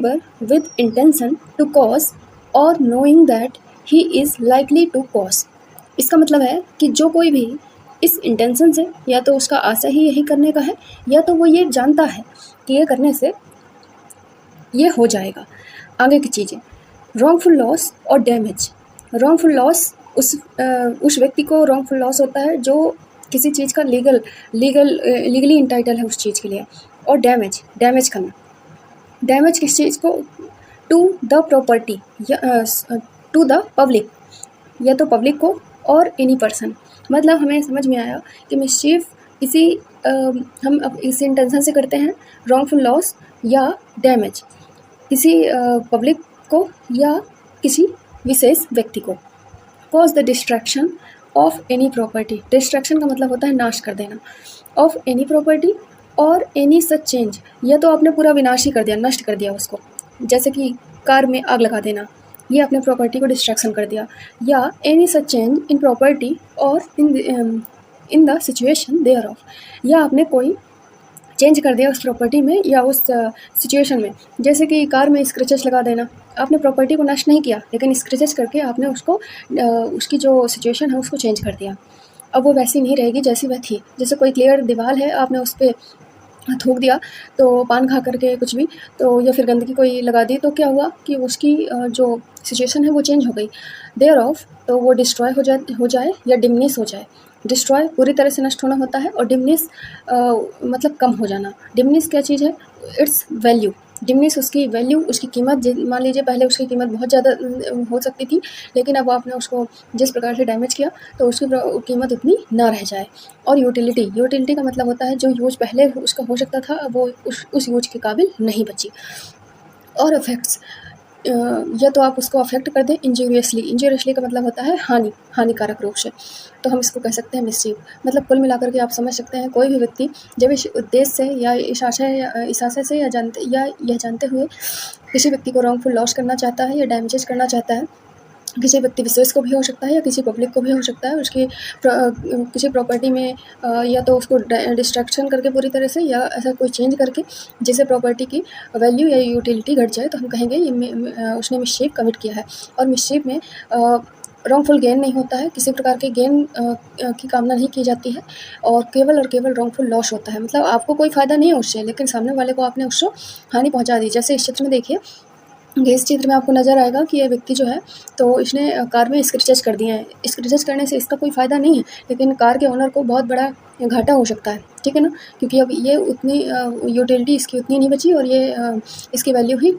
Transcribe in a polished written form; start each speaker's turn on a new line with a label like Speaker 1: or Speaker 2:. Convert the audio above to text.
Speaker 1: labor with intention to cause or knowing that he is likely to cause। इसका मतलब है कि जो कोई भी इस इंटेंशन से, या तो उसका आशा ही यही करने का है, या तो वो ये जानता है कि ये करने से ये हो जाएगा। आगे की चीज़ें, रॉन्गफुल लॉस और डैमेज। रॉन्गफुल लॉस उस व्यक्ति को रॉन्गफुल लॉस होता है जो किसी चीज़ का लीगली इंटाइटल है उस चीज़ के लिए। और डैमेज करना, डैमेज किस चीज़ को? टू द प्रॉपर्टी या टू द पब्लिक, या तो पब्लिक को और एनी पर्सन। मतलब हमें समझ में आया कि मिसचीफ हम अब इसी इंटेंशन से करते हैं, रॉन्गफुल लॉस या डैमेज किसी पब्लिक को या किसी विशेष व्यक्ति को। Cause the distraction of any property. Distraction का मतलब होता है नाश कर देना। ऑफ एनी प्रॉपर्टी और एनी सच चेंज, या तो आपने पूरा विनाश ही कर दिया, नष्ट कर दिया उसको, जैसे कि कार में आग लगा देना, ये अपने प्रॉपर्टी को डिस्ट्रैक्शन कर दिया। या any such change in property or in the situation thereof, या आपने कोई चेंज कर दिया उस प्रॉपर्टी में या उस सिचुएशन में। जैसे कि कार में स्क्रैचेस लगा देना, आपने प्रॉपर्टी को नष्ट नहीं किया, लेकिन स्क्रैचेस करके आपने उसको उसकी जो सिचुएशन है उसको चेंज कर दिया। अब वो वैसी नहीं रहेगी जैसी वह थी। जैसे कोई क्लियर दीवार है, आपने उस पर थूक दिया तो पान खा करके कुछ भी, तो या फिर गंदगी कोई लगा दी, तो क्या हुआ कि उसकी जो सिचुएशन है वो चेंज हो गई। देयर ऑफ, तो वो डिस्ट्रॉय हो जाए या डिमिनिश हो जाए। डिस्ट्रॉय पूरी तरह से नष्ट होना होता है, और डिमिनिश मतलब कम हो जाना। डिमिनिश क्या चीज़ है? It's value. डिमिनिश उसकी वैल्यू, उसकी कीमत। मान लीजिए पहले उसकी कीमत बहुत ज़्यादा हो सकती थी, लेकिन अब आपने उसको जिस प्रकार से डैमेज किया तो उसकी कीमत उतनी ना रह जाए। और यूटिलिटी का मतलब होता है जो यूज पहले उसका हो सकता था, अब वो उस यूज के काबिल नहीं बची। और अफेक्ट्स, या तो आप उसको अफेक्ट कर दें इंजूरियसली का मतलब होता है हानिकारक रूप से, तो हम इसको कह सकते हैं मिसचीफ। मतलब कुल मिलाकर के आप समझ सकते हैं, कोई भी व्यक्ति जब इस उद्देश्य से या इस आशय से या यह जानते हुए किसी व्यक्ति को रॉन्गफुल लॉस करना चाहता है या डैमेजेस करना चाहता है, किसी व्यक्ति विशेष को भी हो सकता है या किसी पब्लिक को भी हो सकता है, उसकी किसी प्रॉपर्टी में या तो उसको डिस्ट्रैक्शन करके पूरी तरह से, या ऐसा कोई चेंज करके जिससे प्रॉपर्टी की वैल्यू या यूटिलिटी घट जाए, तो हम कहेंगे ये उसने मिसचीफ कमिट किया है। और मिसचीफ में रॉन्गफुल गेन नहीं होता है, किसी प्रकार के गेन की कामना नहीं की जाती है, और केवल रॉन्गफुल लॉस होता है। मतलब आपको कोई फ़ायदा नहीं है उससे, लेकिन सामने वाले को आपने उसको हानि पहुँचा दी। जैसे इस चित्र में देखिए, इस चित्र में आपको नज़र आएगा कि ये व्यक्ति जो है, तो इसने कार में स्क्रैचेस कर दिए हैं। स्क्रैचेस करने से इसका कोई फ़ायदा नहीं है, लेकिन कार के ओनर को बहुत बड़ा घाटा हो सकता है, ठीक है ना, क्योंकि अब ये उतनी यूटिलिटी इसकी उतनी नहीं बची, और ये इसकी वैल्यू ही